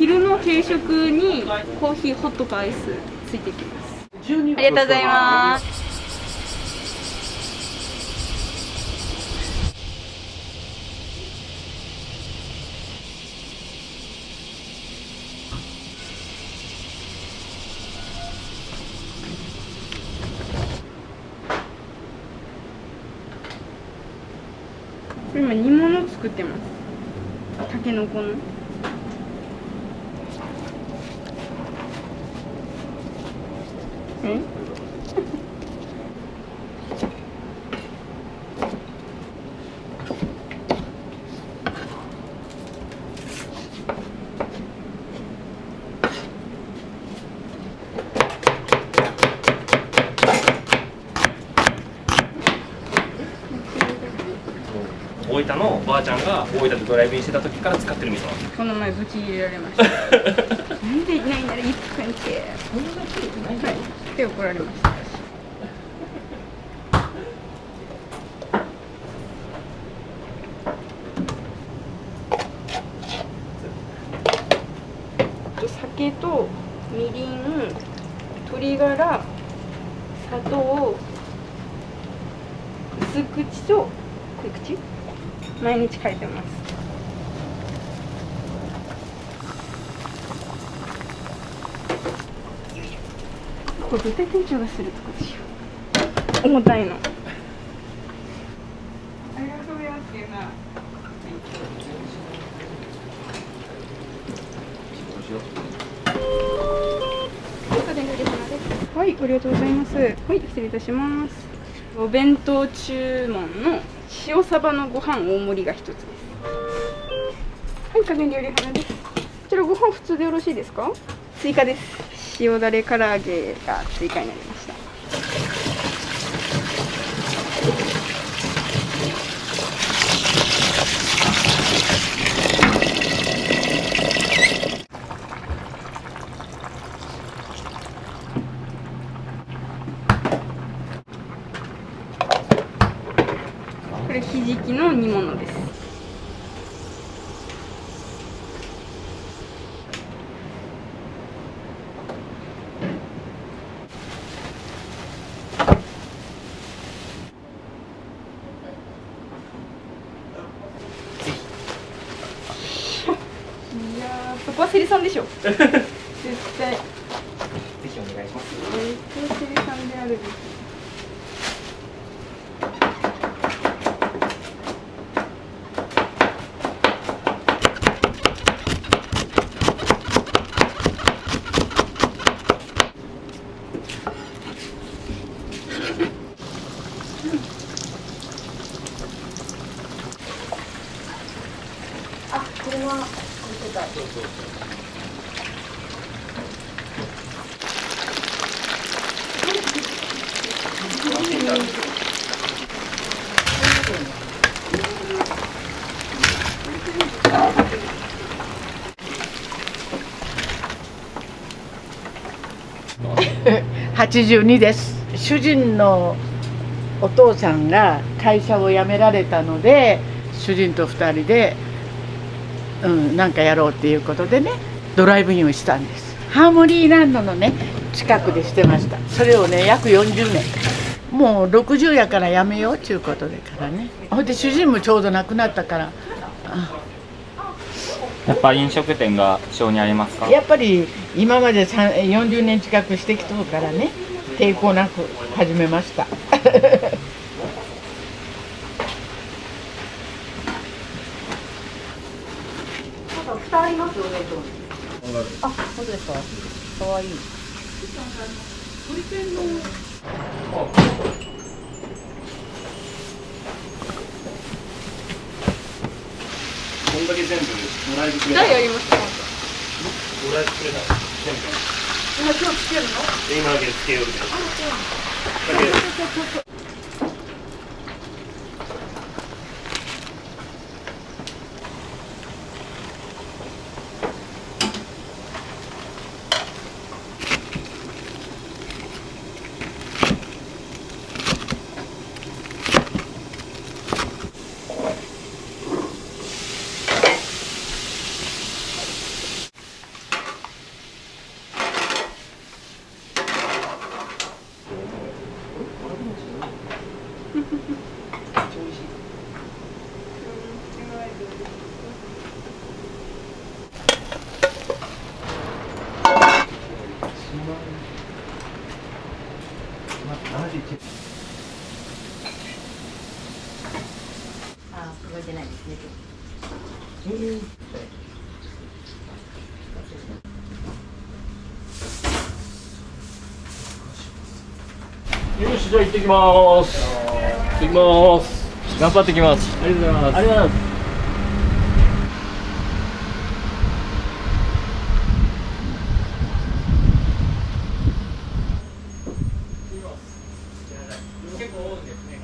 昼の軽食にコーヒーホットかアイスついてきます。ありがとうございます。今煮物作ってます。たけのこの。大分のばあちゃんが大分でドライブインしてた時から使ってる味噌なんです。この前ぶち入れられました。なんでいないなら1分ってそんな切れてないはいって怒られました。酒とみりん、鶏ガラ、砂糖、薄口と濃い口毎日書いてます。これ絶対店長がするとこでしょ。重たいの。ありがとうございます。はい、ありがとうございます。はい、失礼いたします。お弁当注文の塩サバのご飯大盛りが一つです。はい、加減料理花です。こちらご飯普通でよろしいですか？追加です。塩だれ唐揚げが追加になりました。これひじきの煮物です。いやー、そこはセリさんでしょ。絶対。ぜひお願いします。絶対セリさんであるべき。あ、これは見てた。82です。主人のお父さんが会社を辞められたので、主人と2人で、なんかやろうっていうことでね、ドライブインをしたんです。ハーモニーランドのね近くでしてました。それをね約40年、もう60やから辞めようっていうことでからね。ほんで主人もちょうど亡くなったから、やっぱ飲食店が性にありますか？やっぱり今まで40年近くしてきとるからね、抵抗なく始めました。蓋ありますよね。あ、本当ですか。可愛い。こんだけ全部もらえるくれ誰やりました？もらえるくれない全部。今つけるの？今だけつけようみたいな。だけ動いてないですね。よし、じゃあ行ってきます。行ってきます。頑張ってきます。ありがとうございます。ありがとうございます。結構多いですね、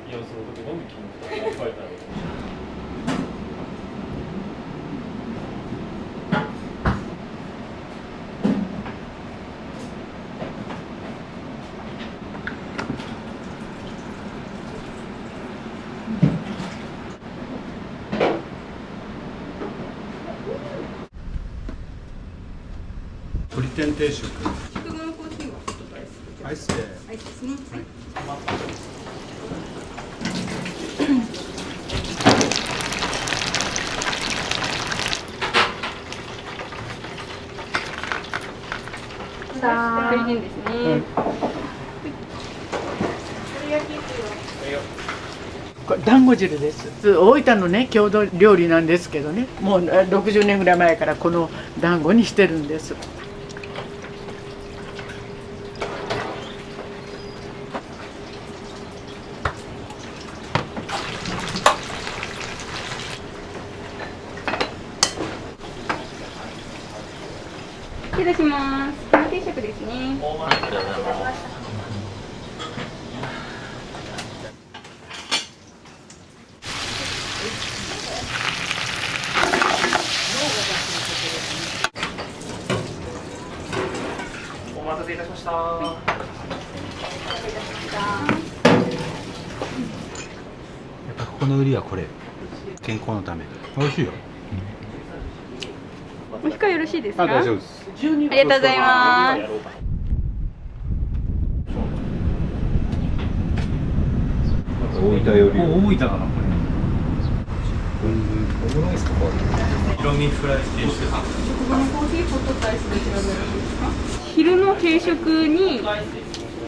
いや、その時なんで金額が書いてあるの？鶏天定食。食後のコーヒーはホットとアイス。アイスで。アイスですね。はい。大変ですね。これ団子汁です。大分のね郷土料理なんですけどね、もう60年ぐらい前からこの団子にしてるんです。失礼します。生定食ですね。お待たせいたしました。やっぱここの売りはこれ。健康のため。美味しいよ。お控えよろしいですか。あ、大丈夫です。ありがとうございます。大分より。大分だなこれ。オムライスとか色味フライ定食。食後のコーヒーホットとアイスで調べるんですか。昼の定食に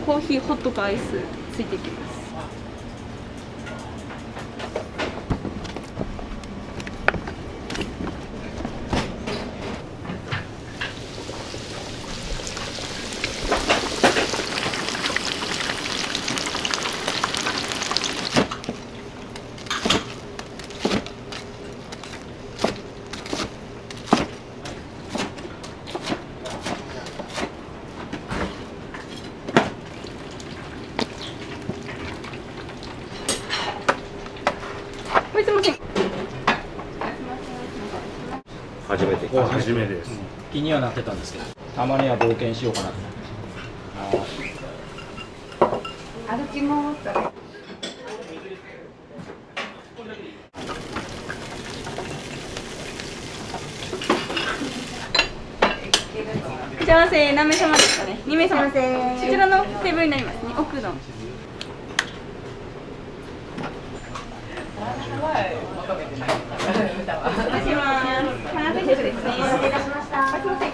コーヒーホットとアイスついてきます。すみません。初めて。初めてです。気にはなってたんですけど、たまには冒険しようかなと。歩きます。いらっしゃいませ。何名様ですかね。2名様。こちらのテーブルになりますね。奥の。お願いします。花定食ですね。お待たせしました。すみません。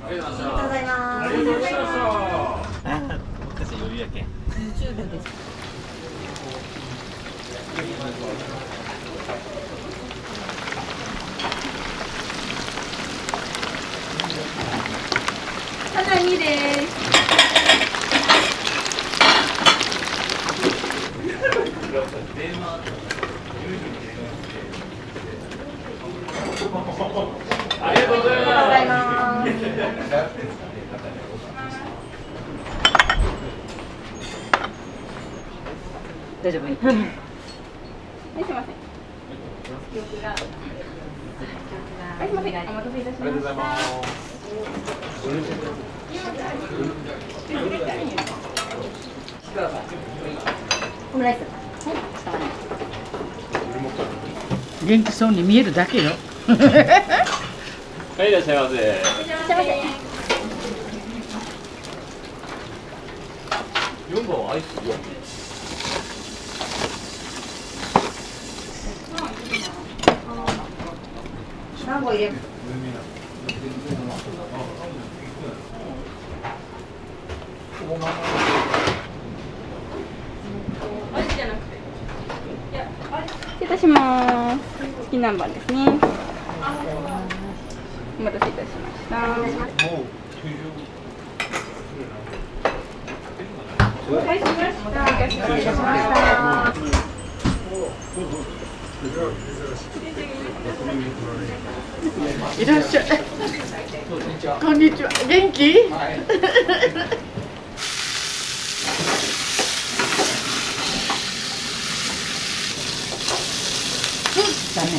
ありがとうございます。ありがとうございました。私余裕やけん。YouTube です。ただ2です。ありがとうございます。大丈夫。はい、すみません。はい、すみません。お待たせいたしました。オムライス。はい、下まで。元気そうに見えるだけよ。はい、いらっしゃいませ。4番はアイス。何個入れる？失礼いたします。チキン南蛮ですね。お待たせいたしました。お待たせいたしました。いらっしゃい。こんにちは。元気？だね。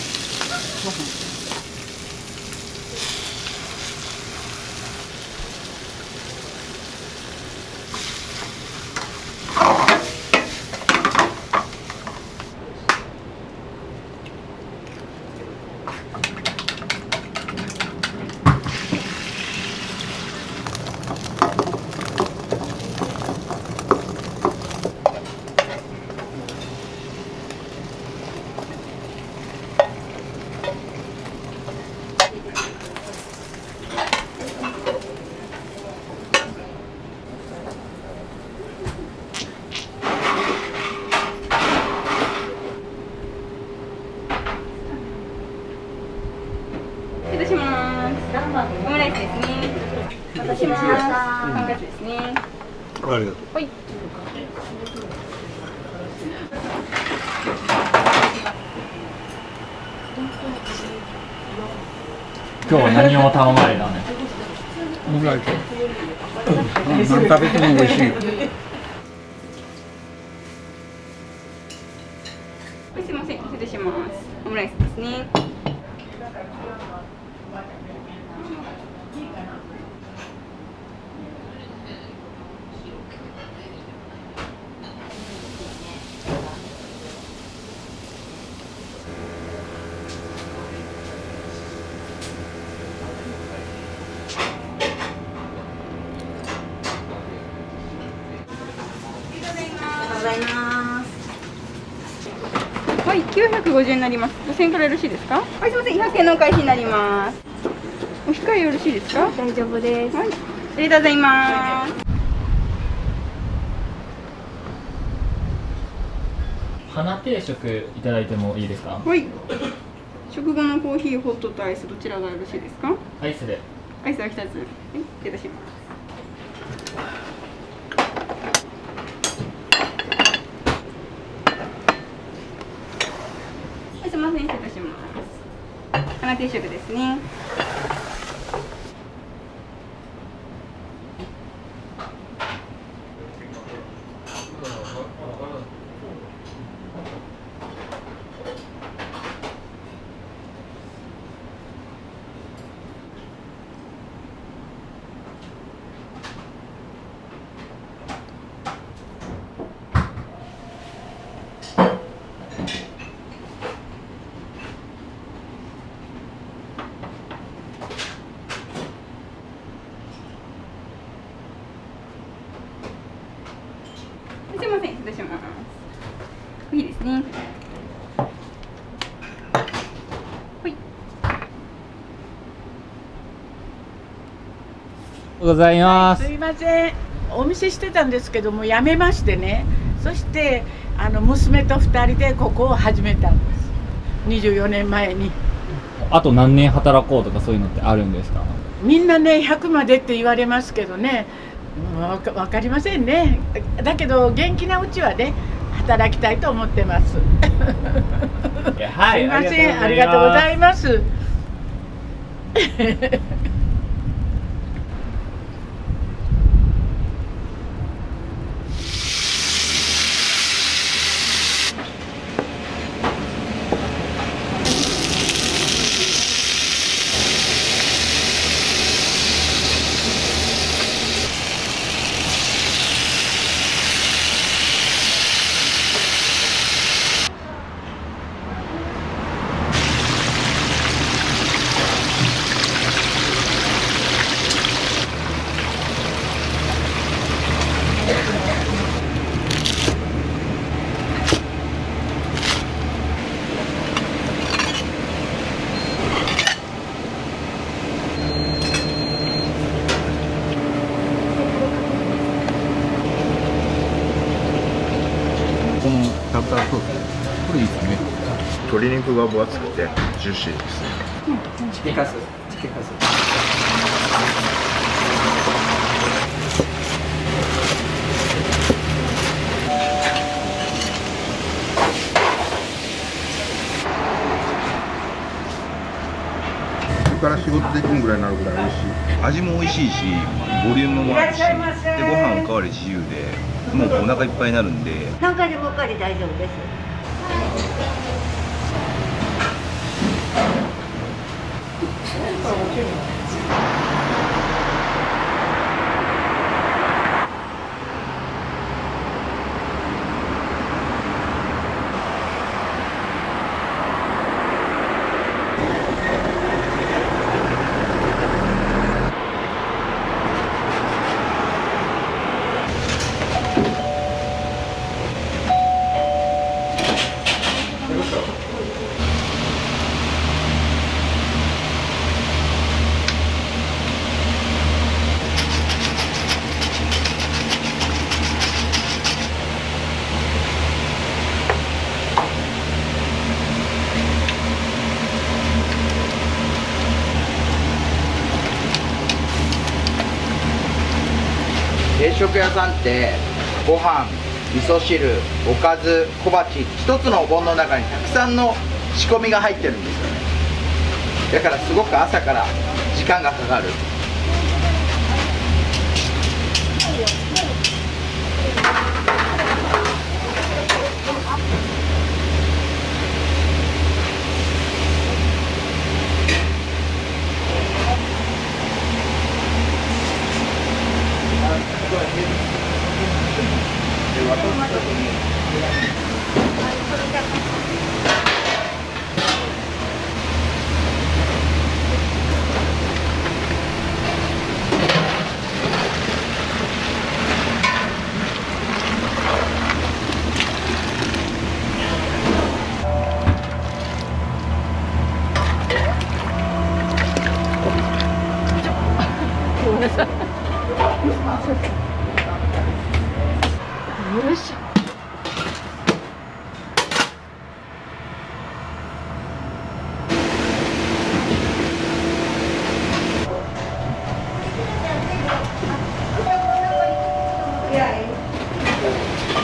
失礼します。オムライスですね。お待たせしました。ハンカチですね。ありがとう。はい。今日は何を頼まれたんですか？オムライス。何食べても美味しいよ。すいません、失礼します。オムライスですね。ございます。はい、950円になります。5000円からよろしいですか？はい、すみません、200円のお返しになります。お控えよろしいですか？大丈夫です。はい、ありがとうございます。花定食いただいてもいいですか？はい。食後のコーヒー、ホットとアイス、どちらがよろしいですか？アイスで。アイスは2つ。はい、失礼いたします。はい、すみません、失礼いたします。花定食ですね。すみません、失礼します。いいですね。はい。ございますすいません。お店してたんですけども辞めましてね。そして娘と2人でここを始めたんです。24年前に。あと何年働こうとかそういうのってあるんですか？みんなね100までって言われますけどね、わかりませんね。だけど元気なうちはね働きたいと思ってます。はすいません、ありがとうございます。タルタルソース。これいいですね。鶏肉が分厚くてジューシーですね。チキカス。ここから仕事できるぐらいになるぐらい美味しい。味も美味しいし、ボリュームもあるし、でご飯おかわり自由で、もうお腹いっぱいになるんで。何回でもおかわり大丈夫です。定食屋さんってご飯、味噌汁、おかず、小鉢一つのお盆の中にたくさんの仕込みが入ってるんですよね。だからすごく朝から時間がかかる。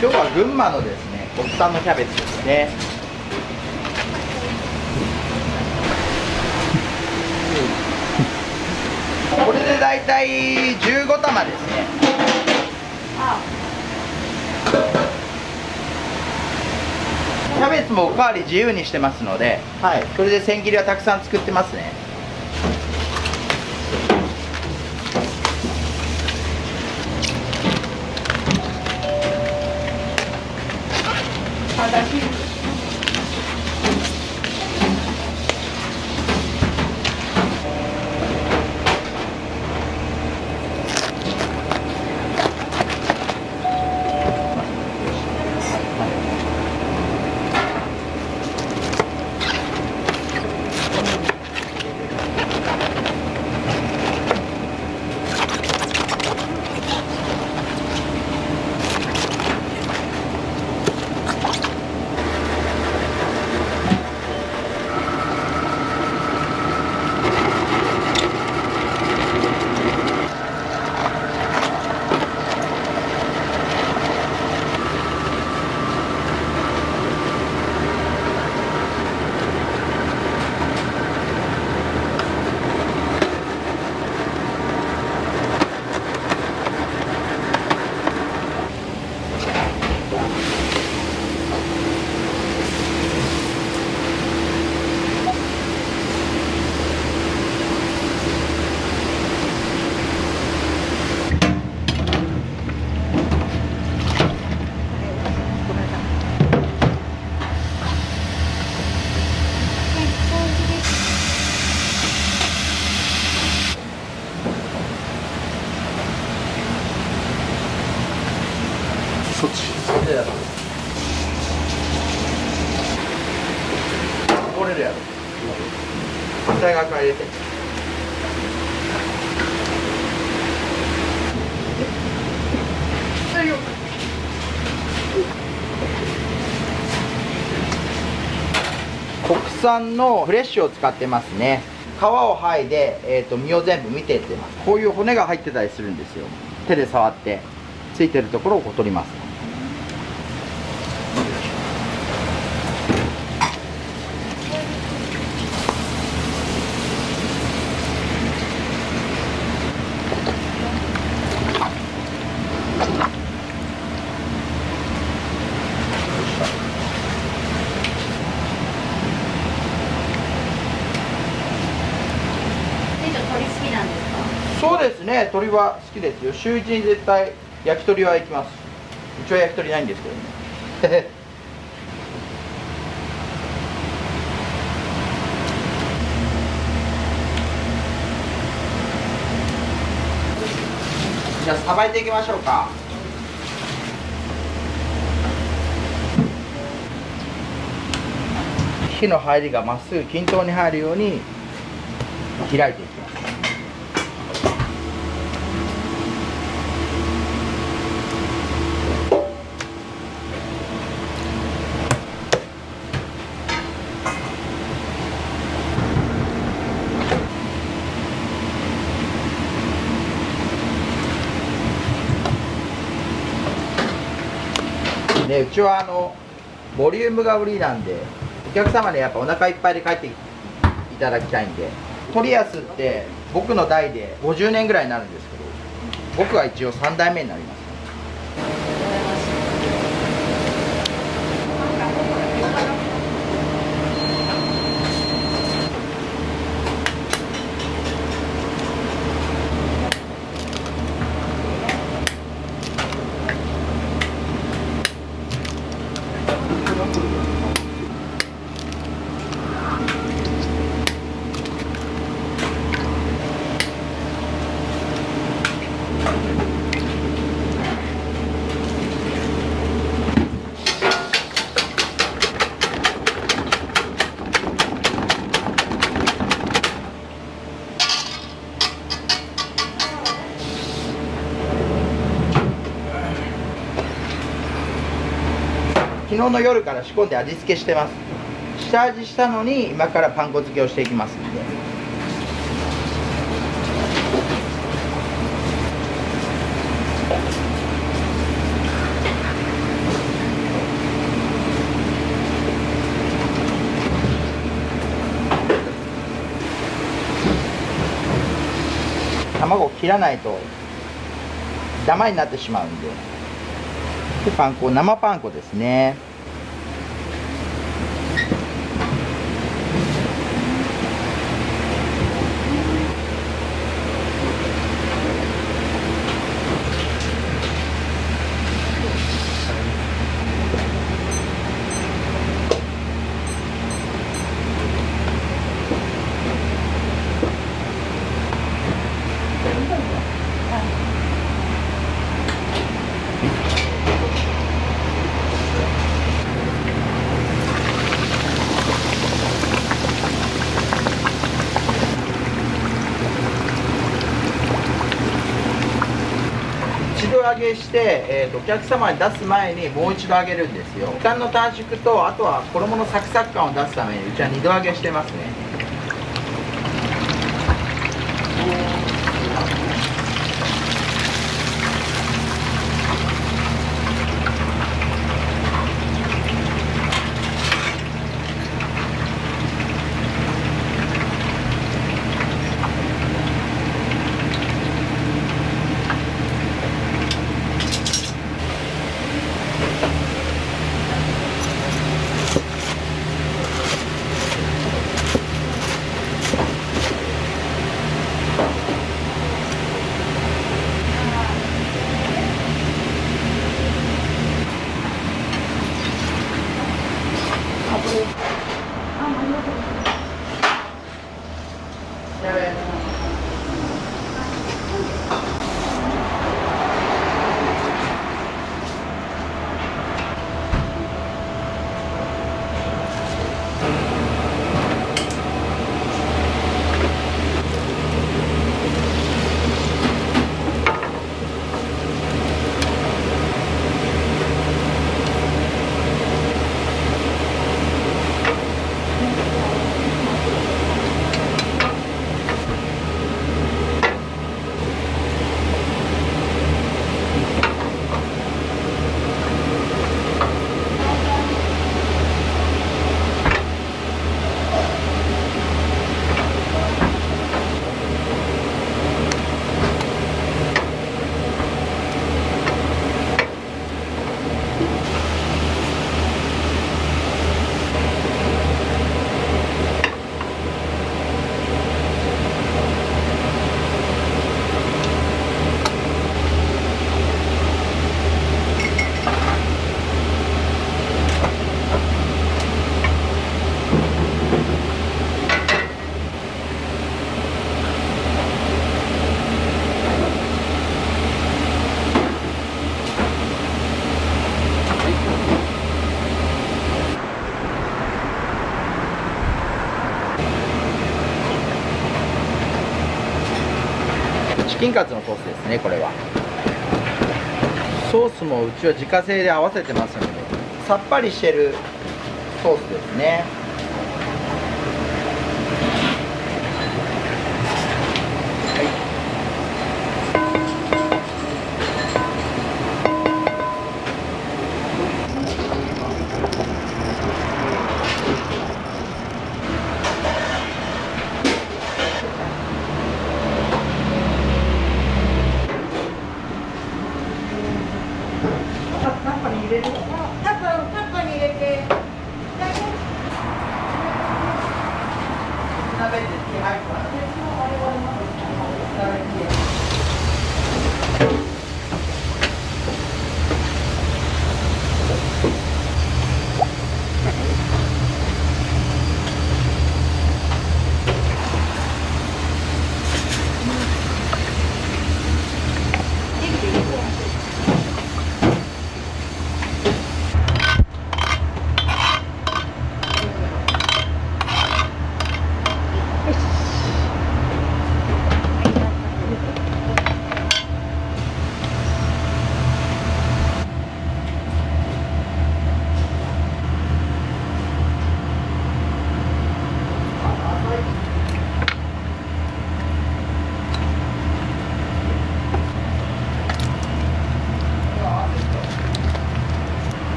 今日は群馬のですね、国産のキャベツですね。これでだいたい15玉ですね。キャベツもおかわり自由にしてますので、はい、それで千切りはたくさん作ってますね。そっち。折れるやろ。反対側から入れて。産のフレッシュを使ってますね。皮を剥いで、身を全部見てってます。こういう骨が入ってたりするんですよ。手で触ってついてるところをこう取ります。そうですね、鶏は好きですよ。週1に絶対焼き鳥は行きます。うちは焼き鳥ないんですけどね。じゃあさばいていきましょうか。火の入りがまっすぐ均等に入るように開いていきます。でうちはボリュームが売りなんで、お客様にやっぱお腹いっぱいで帰っていただきたいんで、トリアスって僕の代で50年ぐらいになるんですけど、僕は一応3代目になります。昨日の夜から仕込んで味付けしてます。下味したのに今からパン粉漬けをしていきますんで。卵を切らないとダマになってしまうんで。でパン粉、生パン粉ですね。一度揚げして、お客様に出す前にもう一度揚げるんですよ。時間の短縮と、あとは衣のサクサク感を出すためにうちは二度揚げしてますね。キンカツのソースですね。これはソースもうちは自家製で合わせてますので、さっぱりしてるソースですね。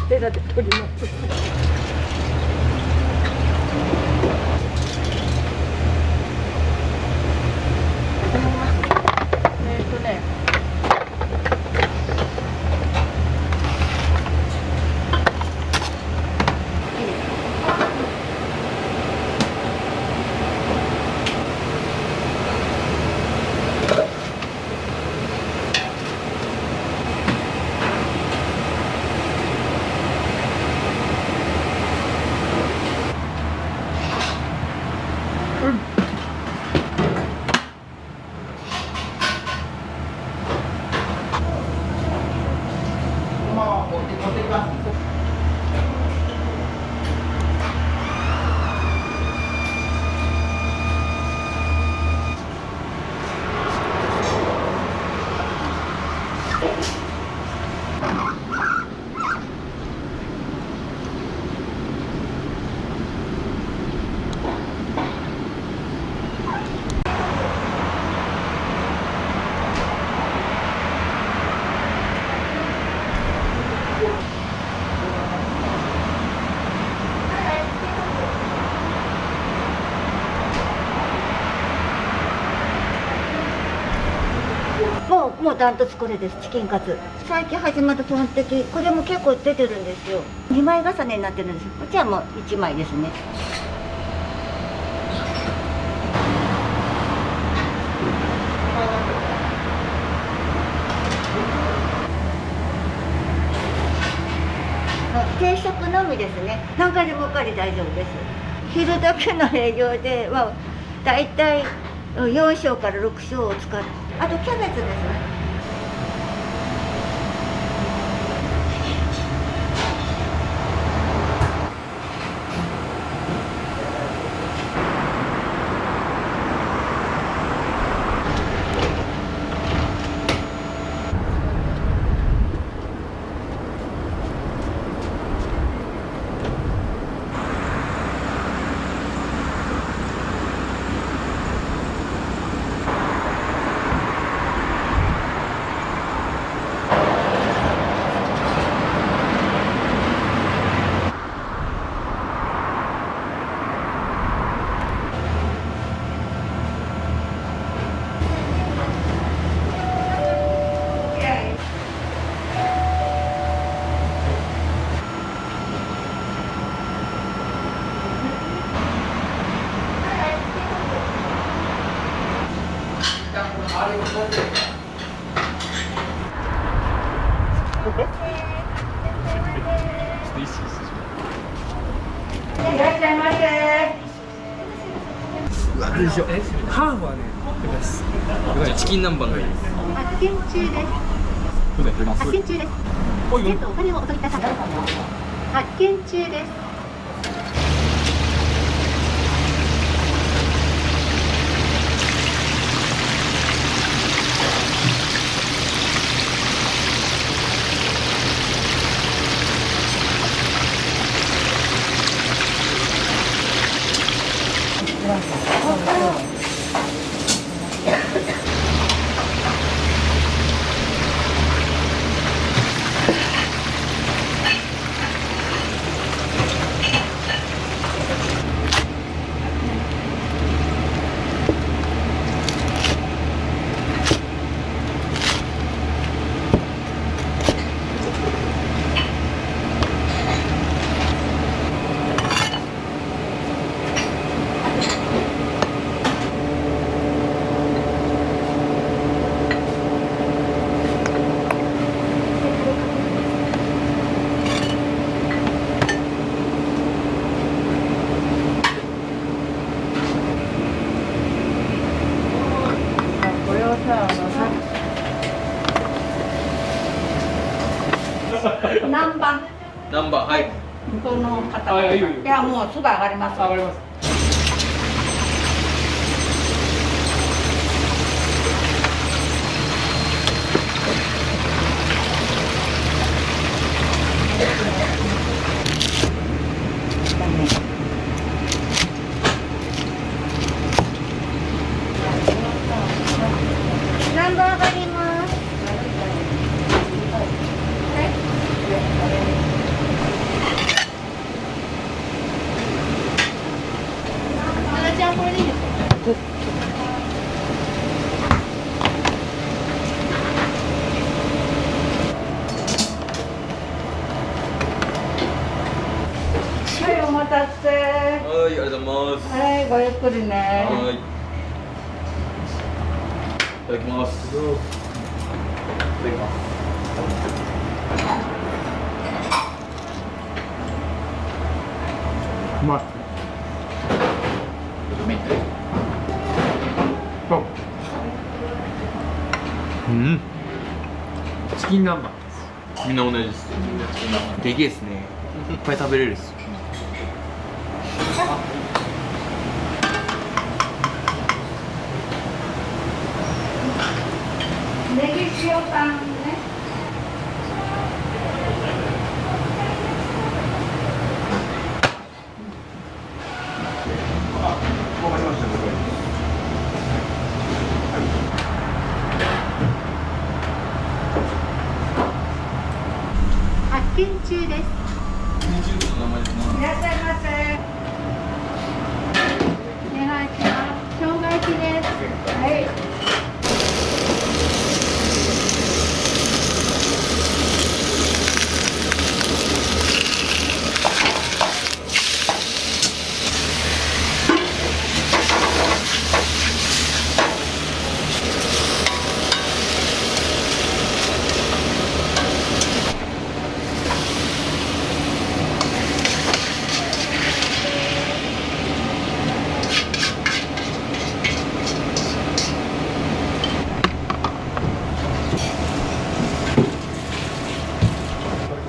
ヘラで取ります。もうダントツこれです。チキンカツ最近始まったトンテキ、これも結構出てるんですよ。2枚重ねになってるんです。こっちはもう1枚ですね。定食のみですね。何回でもおかわり大丈夫です。昼だけの営業ではだいたい4升から6升を使って、あとキャベツですね。いらっしゃいませ。ハーフはね、じゃあチキン南蛮がいいです。発見中です。発見中です。お金をお取りください。発見中です。何番？南蛮、はい。向こうの方。いいよ。いや、もうすぐ上がります。上がります。何番上がります。じゃあこれでいいですか。はい、お待たせ。はい、ありがとうございます。はい、ごゆっくりね。はい。いただきます。いただきます。うまい。うん。チキン南蛮。みんな同じです。でけえですね。いっぱい食べれるっす。ネギ塩タンね。発見中です。いらっしゃいませ。お願いします。生姜焼きです。はい。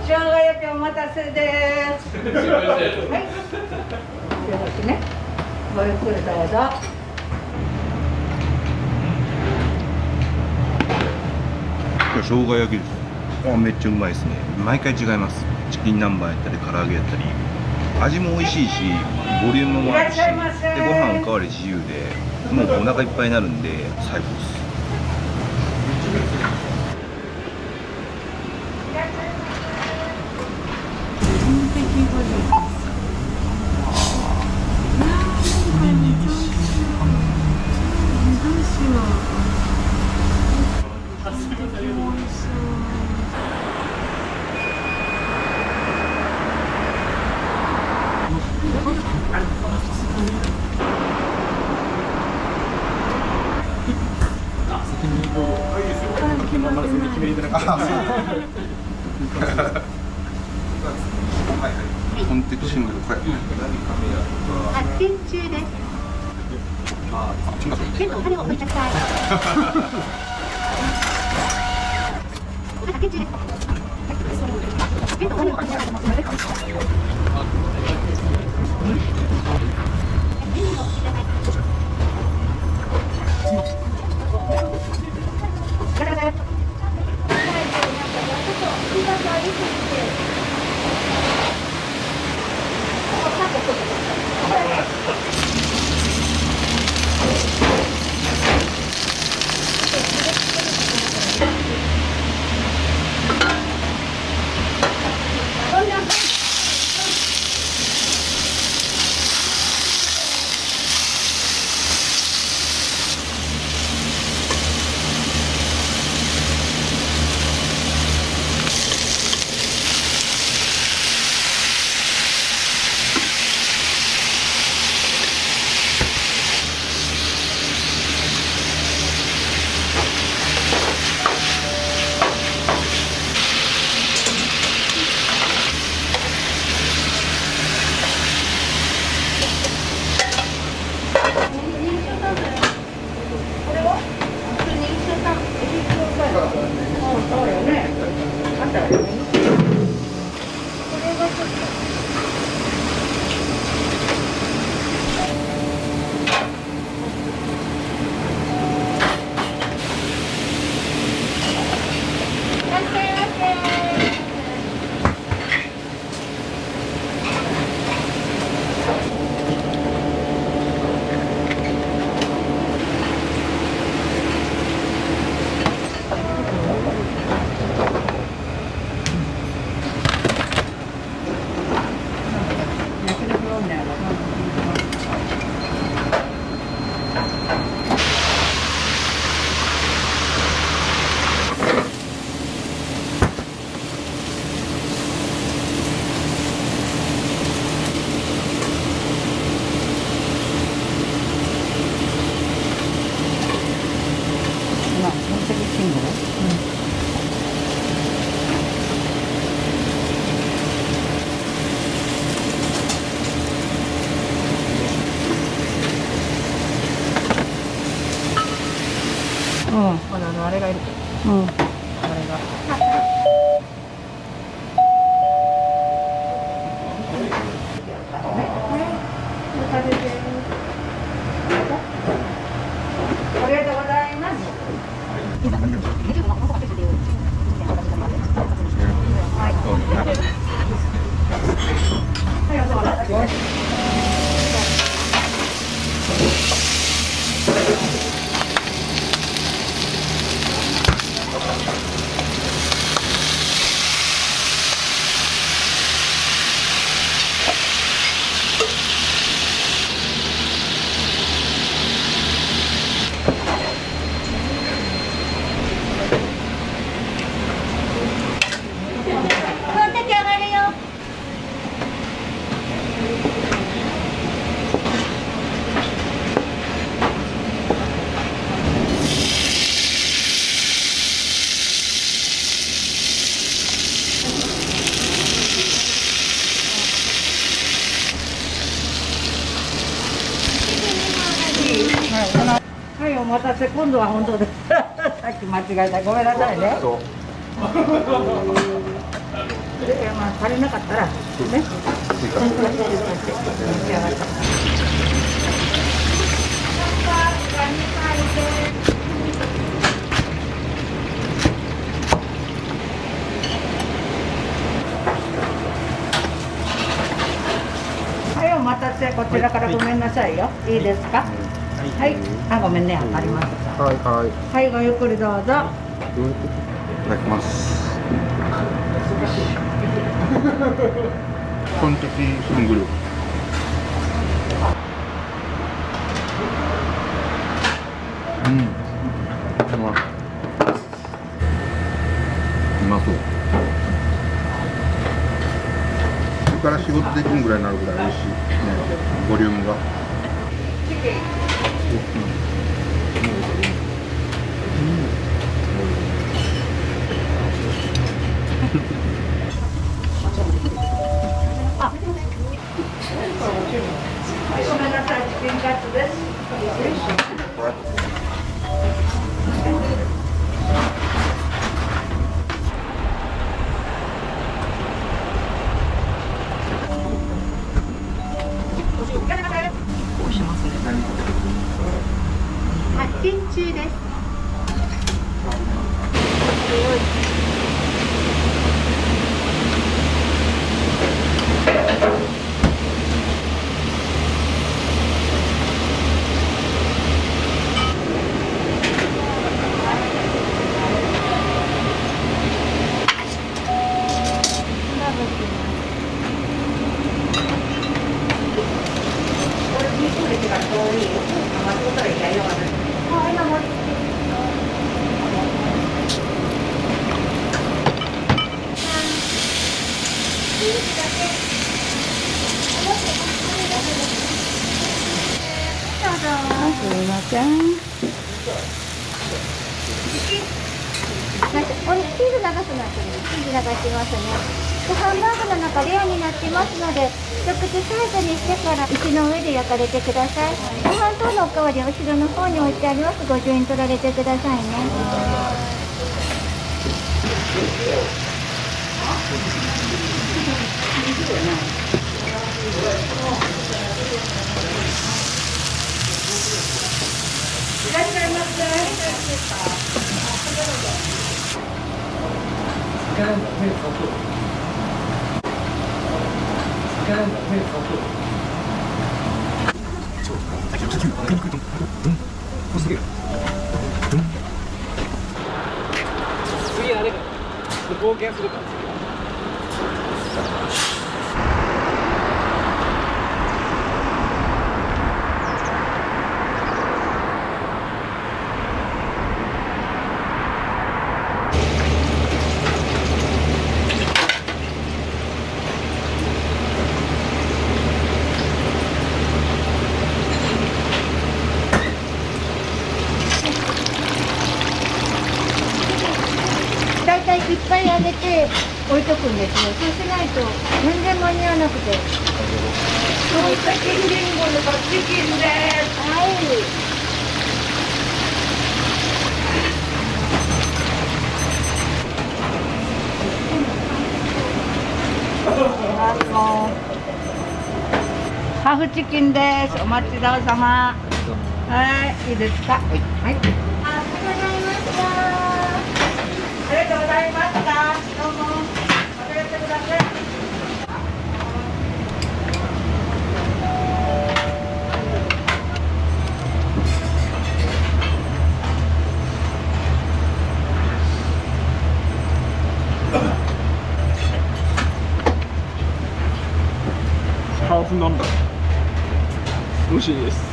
生姜焼きお待たせです。はい。よろしくね。ごゆっくりどうぞ。生姜焼きです。あ、めっちゃうまいですね。毎回違います。チキン南蛮やったり唐揚げやったり味も美味しいしボリュームもあるし、でご飯おかわり自由でもうお腹いっぱいになるんで最高です。コンテクシングル発見中です。手のお金を置いてください。発見中です。手のお金を置いてくださあれがいる。あれが。ありがとうございます。はい、お待たせ、今度は本当です。さっき間違えた、ごめんなさいね。で、まあ、足りなかったら、ね。はい、お待たせ、こちらからごめんなさいよ。いいですか。はい、あ、ごめんね、あります。はいはいはい、ごゆっくりどうぞ。いただきますコンテキシングルうまそうこれから仕事できるぐらいになるぐらい美味しいねボリュームがすみません。お肉チーズ流すなってチーズ流してますね。ハンバーグの中レアになってますので、一口サイズにしてから石の上で焼かれてください。ご飯等のおかわりは後ろの方に置いてあります。ご注意取られてくださいね。いらっしゃいませ。次あれか冒険するかだいたいいっぱい揚げて置いとくんですよ。そうしないと全然間に合わなくて。チキンリンゴのチキンです。はい。ハーフチキンです。お待ちどうさま。はい、いいですか。はい。ありがとうございました。ありがとうございました。どうも。またやってください。ハーフなんだ美味しいです。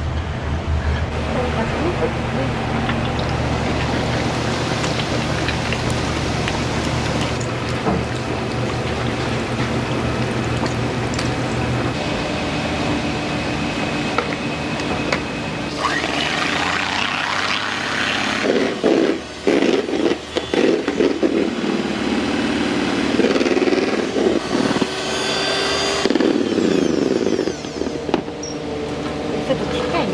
ちょっとちっちゃいな。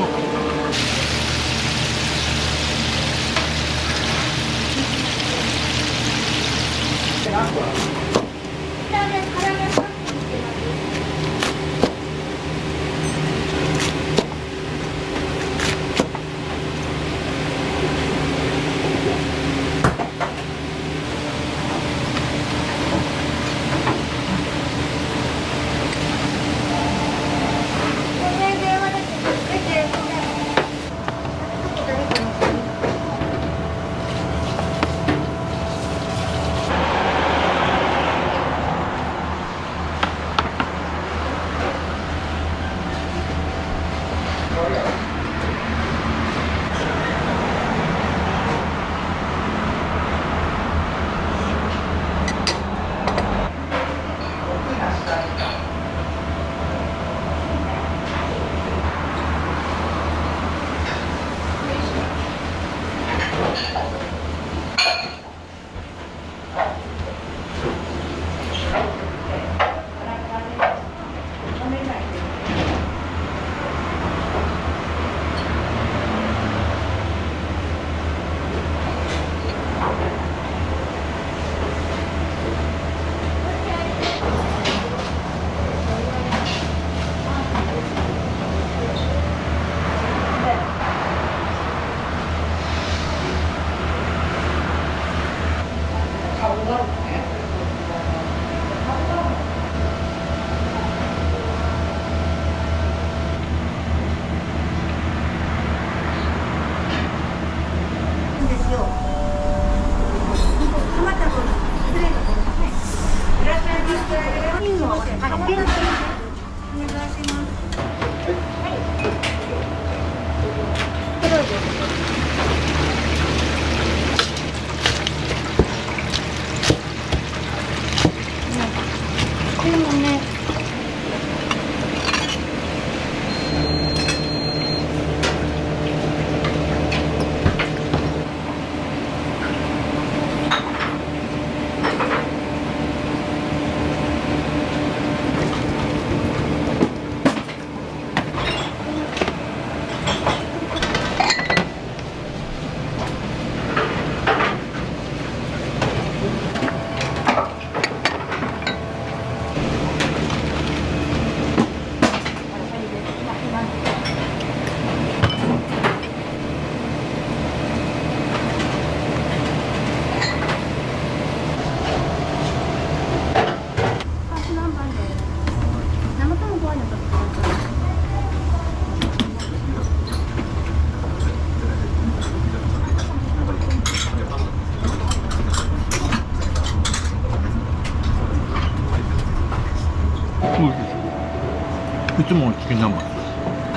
つもチキン南蛮。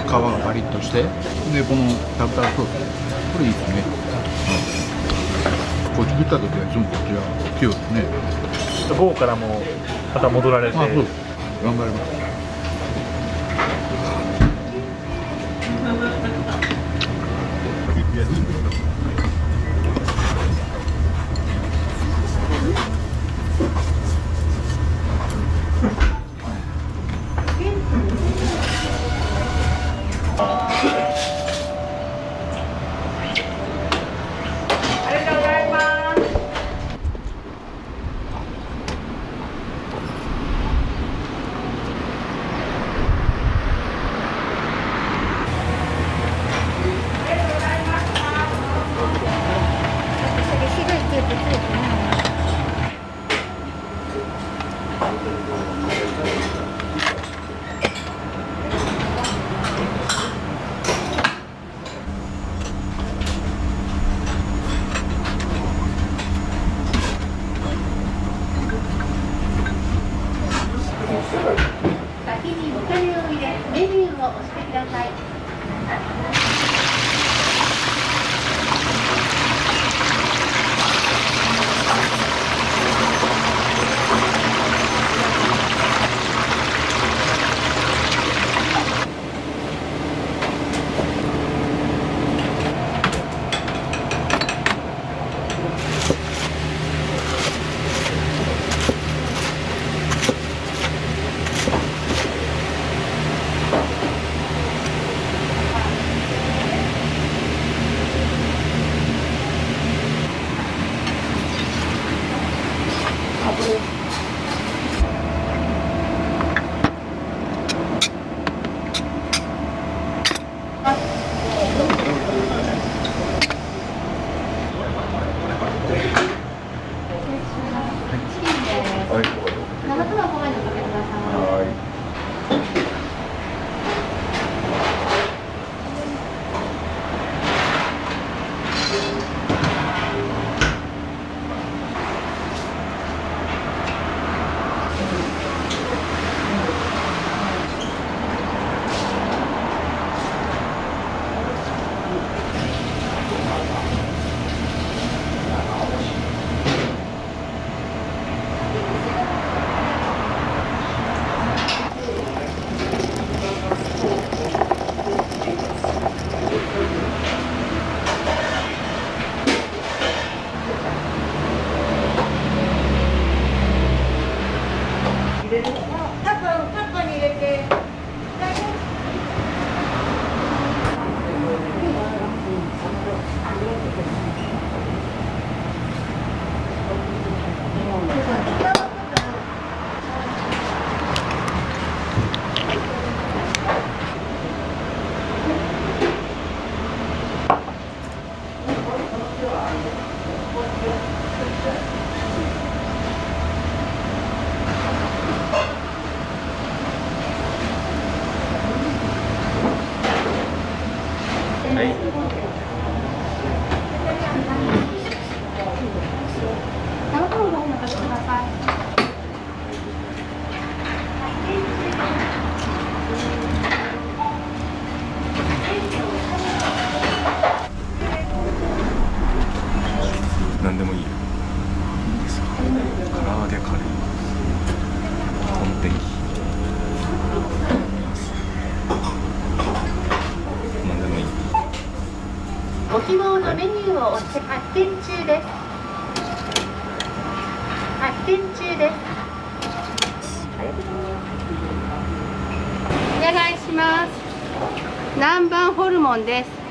皮がパリッとして、でこのタルタルソース、これいいですね。こっち来た時はいつもこっちが強いですね。午後からもまた戻られて。あ、そうです。頑張ります。先にお金を入れメニューを押してください。生卵ご飯にかけてください。何でもいいよ。唐揚げカレー、コンテキ、何でもいい。ご希望のメニューを押して発見中です。発見中です。お願いします。南蛮ホルモンです。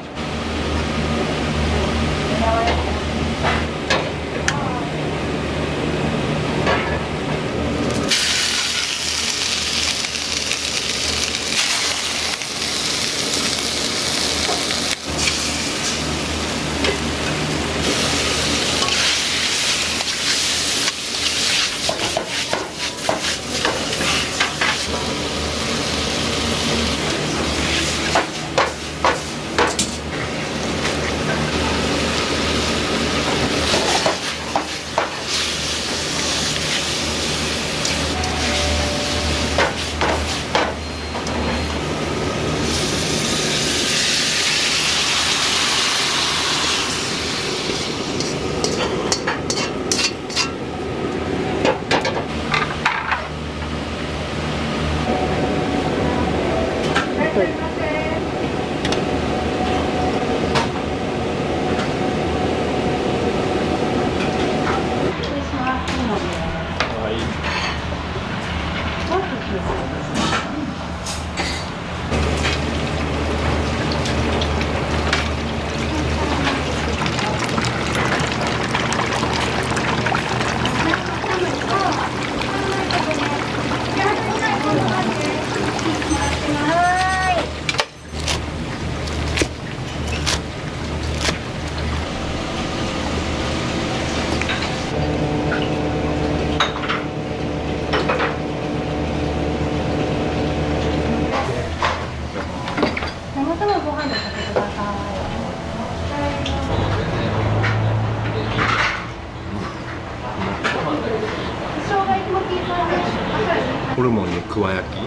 ホルモンにくわ焼き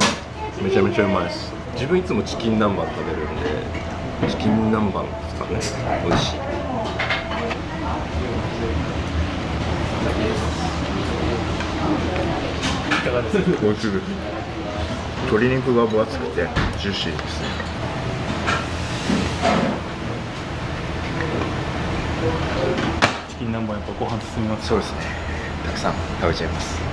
めちゃめちゃうまいです。自分いつもチキン南蛮食べるんで、チキン南蛮ですかね、美味しい。いかがですか？美味しいです。鶏肉が分厚くてジューシーですね。チキン南蛮やっぱご飯進みます。そうですね。たくさん食べちゃいます。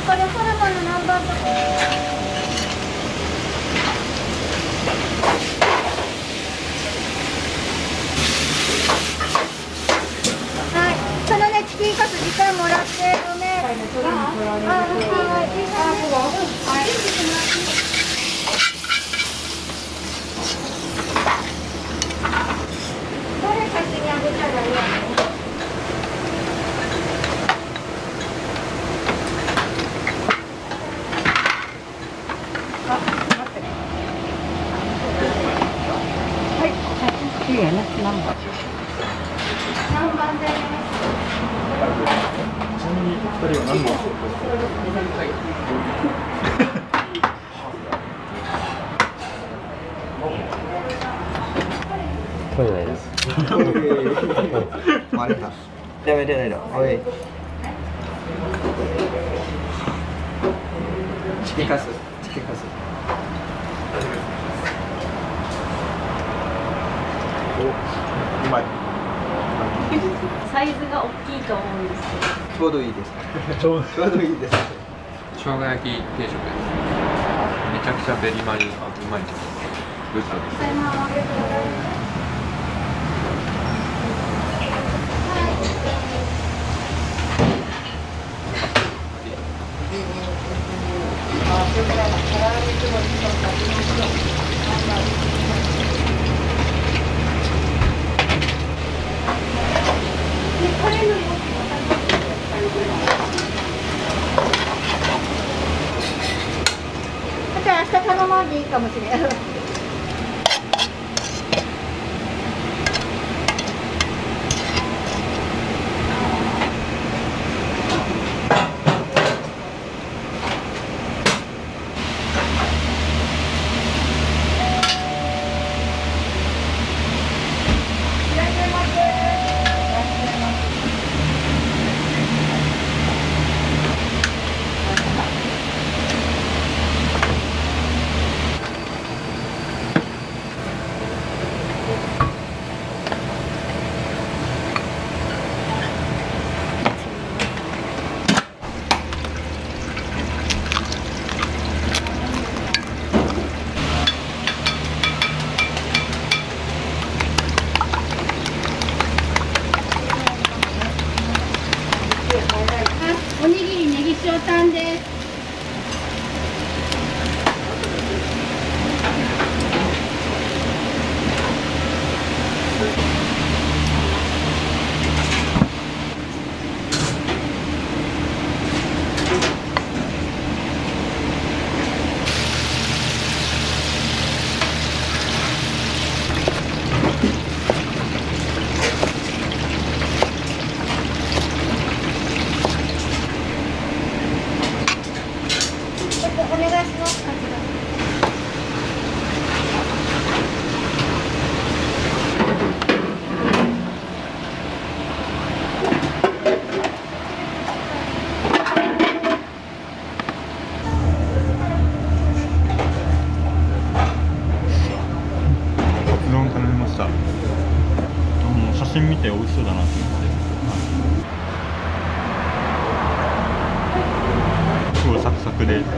これホルモンの南蛮とか。はい、そのねチキンカツ時間もらってるね。どれ先にあげたらいいの？いいよね、南蛮。南蛮です。ちなみに2人は何のお仕事取れないです。マレタ。やめれないの。おい。チキンカツ。チキンカツ。うまい。サイズが大きいと思うんですけど。ちょうどいいです。ちょうどいいです。生姜焼き定食です。めちゃくちゃベリマリうまいです。グッドです。じゃあ明日頼まんでいいかもしれない。真見て美味しそうだなと思って、すごいサクサクで美味しい。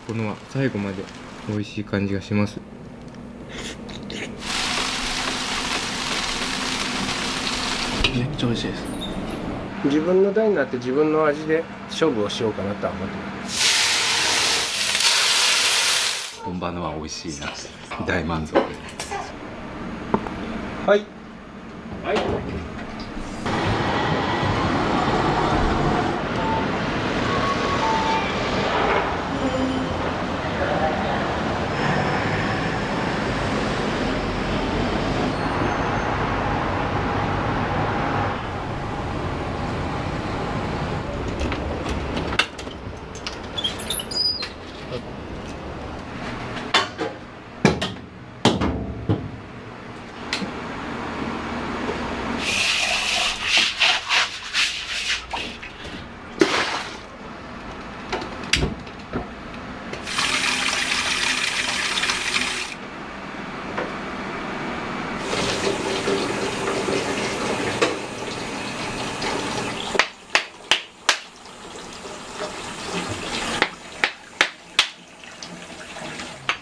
このは最後まで美味しい感じがします。めっちゃ美味しいです。自分の代になって自分の味で勝負をしようかなとは思ってます。本場のは美味しいなって大満足です。はい。はい。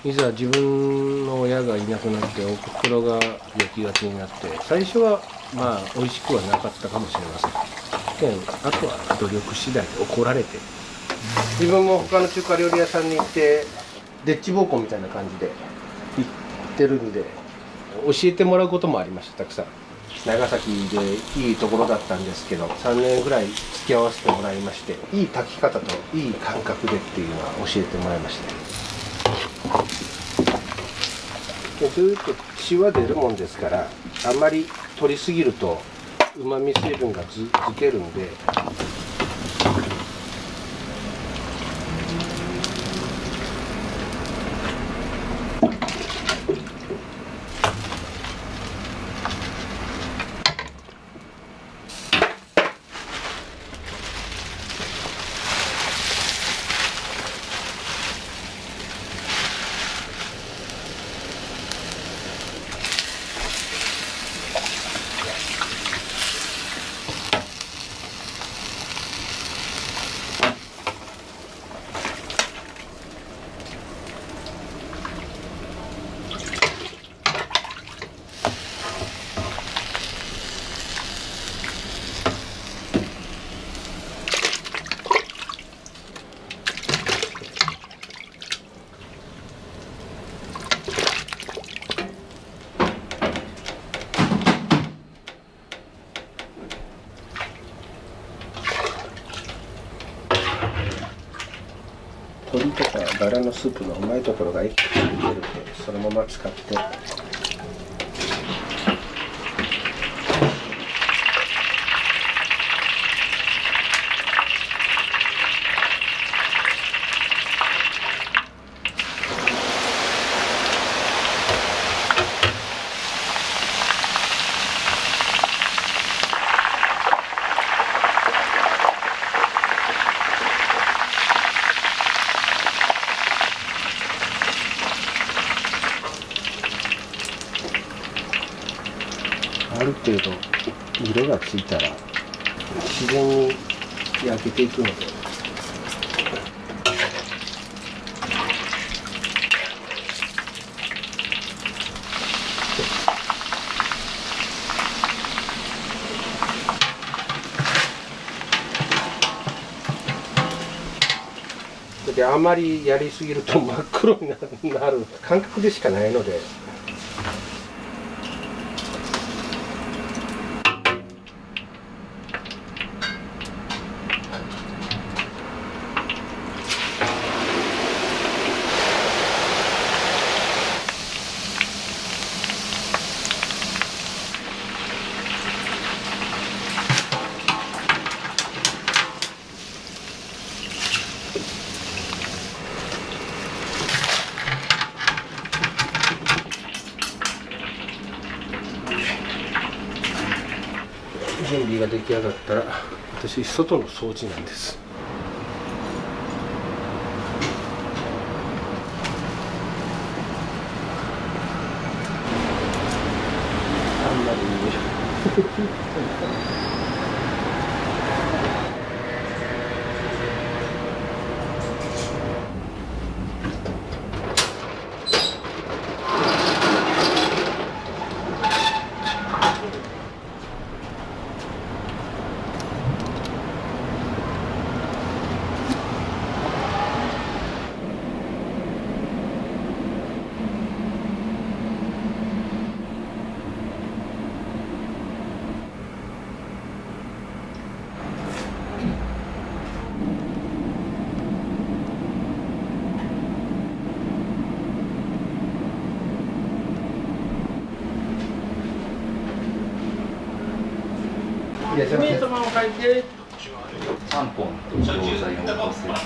いざ自分の親がいなくなっておふくろが病気がちになって最初はまあ美味しくはなかったかもしれません。あとは努力次第で怒られて、自分も他の中華料理屋さんに行ってでっち奉公みたいな感じで行ってるんで教えてもらうこともありました。たくさん長崎でいいところだったんですけど3年ぐらい付き合わせてもらいまして、いい炊き方といい感覚でっていうのは教えてもらいました。ずっと血は出るもんですから、あんまり取りすぎるとうまみ成分がずけるんで、鶏とかバラのスープのうまいところが一個出るんで、そのまま使って。ある程度色がついたら自然に焼けていくので、であまりやりすぎると真っ黒になる感覚でしかないので。準備が出来上がったら、私外の掃除なんです。あんまり1名様を書いてちゃんぽんと餃子4個セット、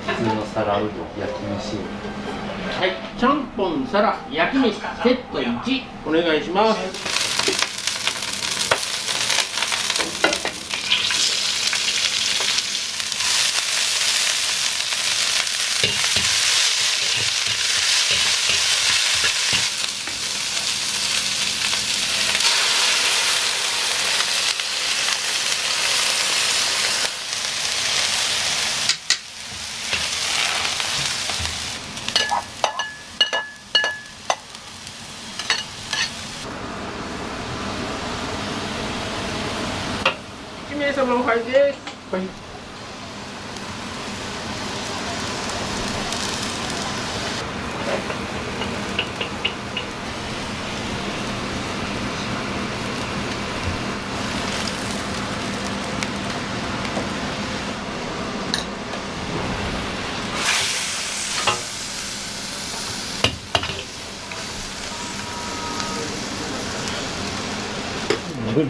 普通の皿うどん、焼き飯。はい、ちゃんぽん皿焼き飯セット1お願いします。1名様お入りです。はい。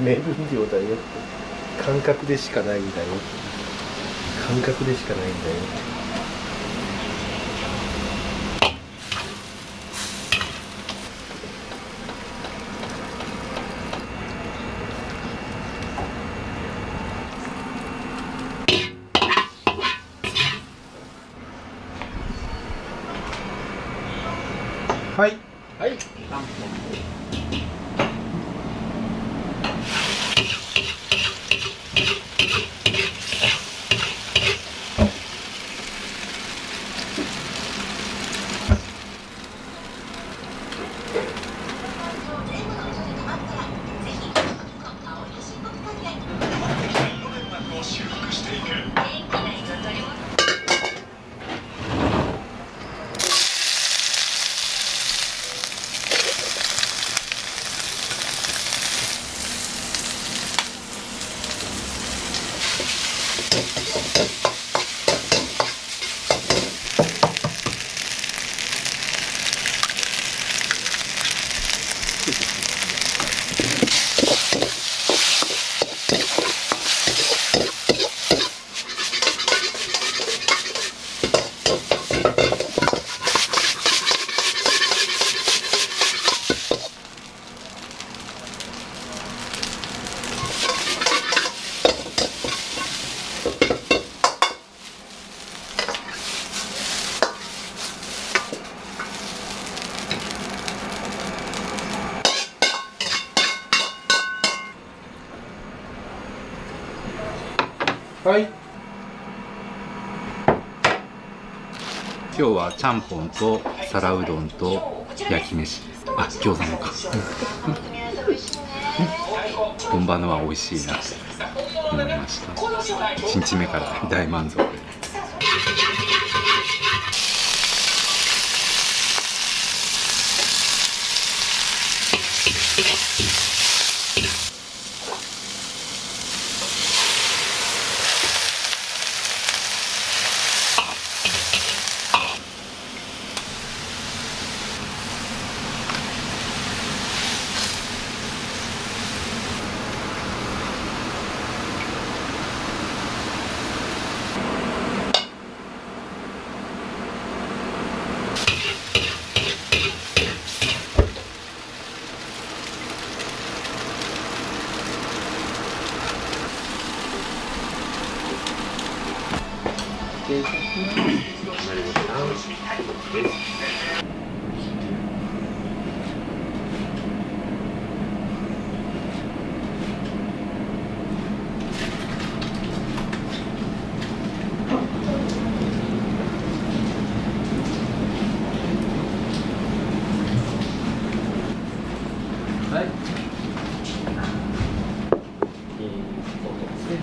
目分量だよ。感覚でしかないんだよ。感覚でしかないんだよ。はい。はい。はい。今日はちゃんぽんと皿うどんと焼き飯です。あ、餃子もか。本場のは美味しいなと思いました。1日目から大満足です。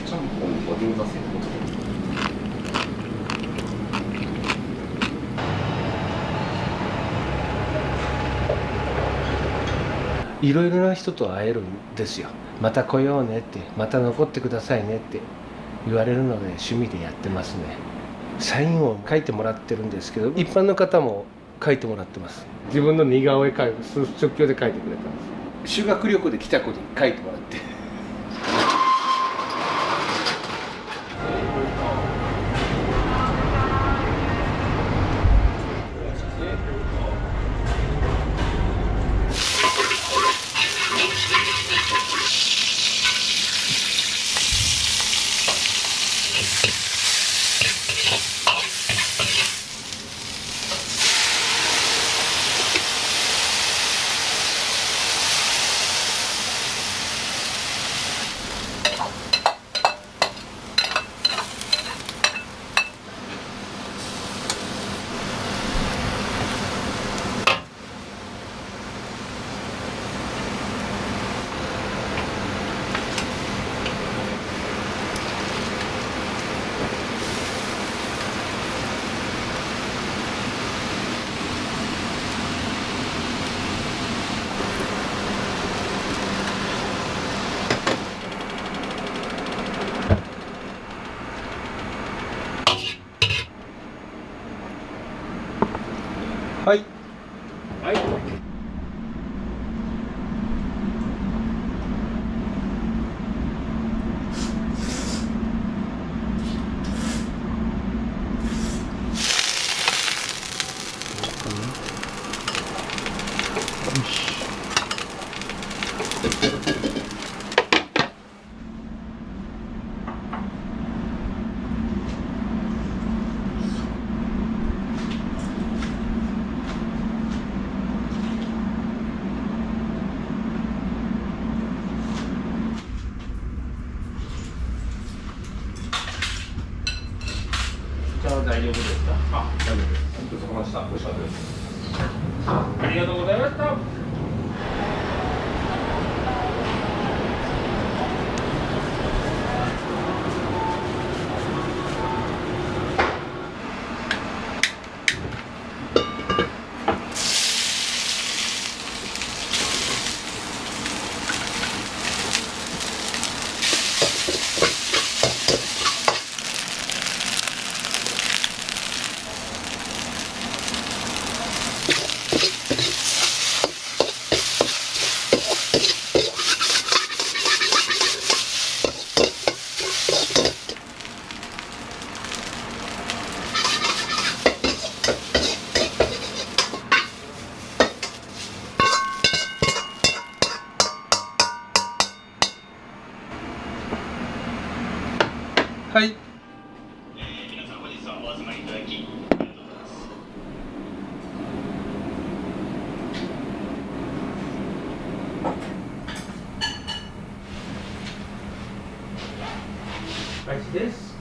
ちゃんぽんと餃子セット。いろいろな人と会えるんですよ。また来ようねって、また残ってくださいねって言われるので趣味でやってますね。サインを書いてもらってるんですけど、一般の方も書いてもらってます。自分の似顔絵描いて、即興で書いてくれたんです。修学旅行で来た子に書いてもらって。はい。はい。大丈夫ですか？あ、大丈夫です。ごちそうさまでした。美味しかったです。ありがとうございました。はい。皆さん本日はお集まりいただきありがとうございます。開始です。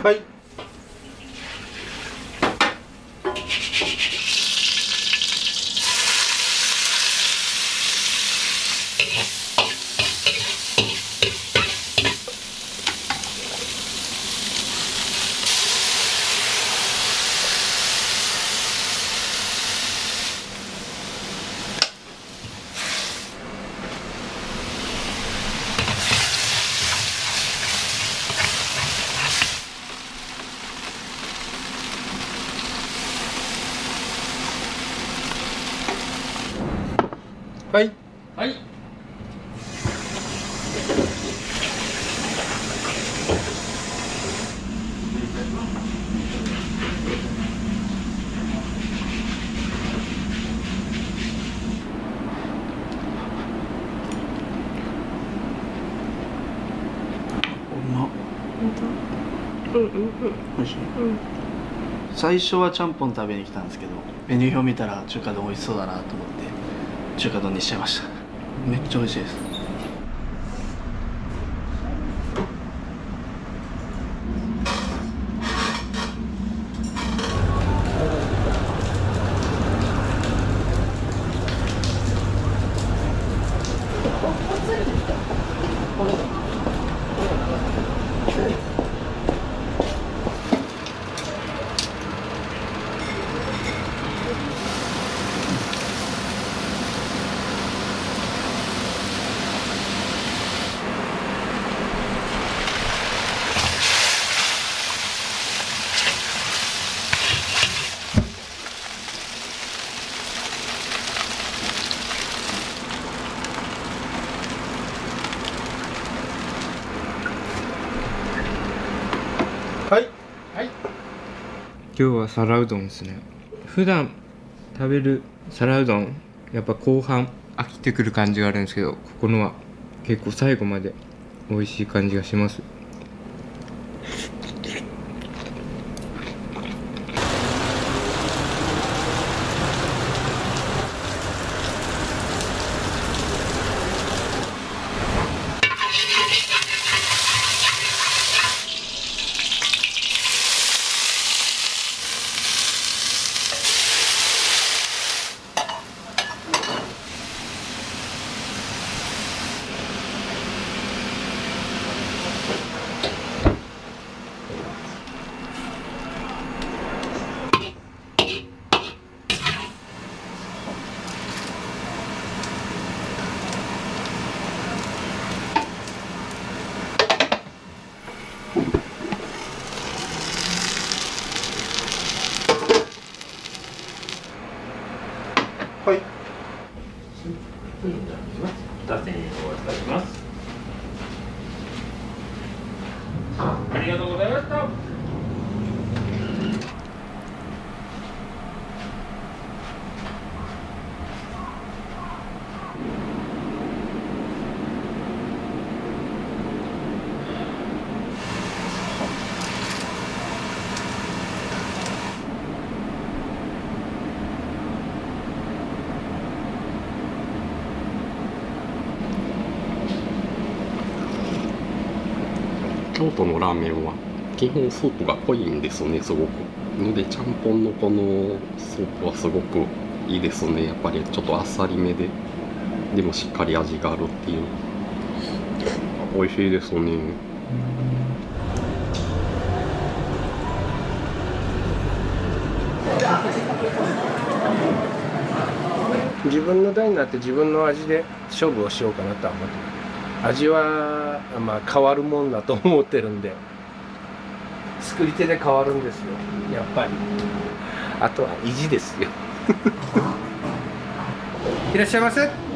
はい。はい。はい。美味しい、最初はちゃんぽん食べに来たんですけど、メニュー表見たら中華丼美味しそうだなと思って中華丼にしちゃいました。めっちゃ美味しいです。はい。はい。今日は皿うどんですね。普段食べる皿うどん、やっぱ後半飽きてくる感じがあるんですけど、ここのは結構最後まで美味しい感じがします。はい。2点お預かりします。ありがとうございました。京都のラーメンは基本スープが濃いんですね、すごく。のでちゃんぽんのこのスープはすごくいいですね。やっぱりちょっとあっさりめで、でもしっかり味があるっていう。美味しいですね。自分の代になって自分の味で勝負をしようかなとは思ってます。味はまあ変わるもんだと思ってるんで、作り手で変わるんですよ、やっぱり。あとは意地ですよ。いらっしゃいませ。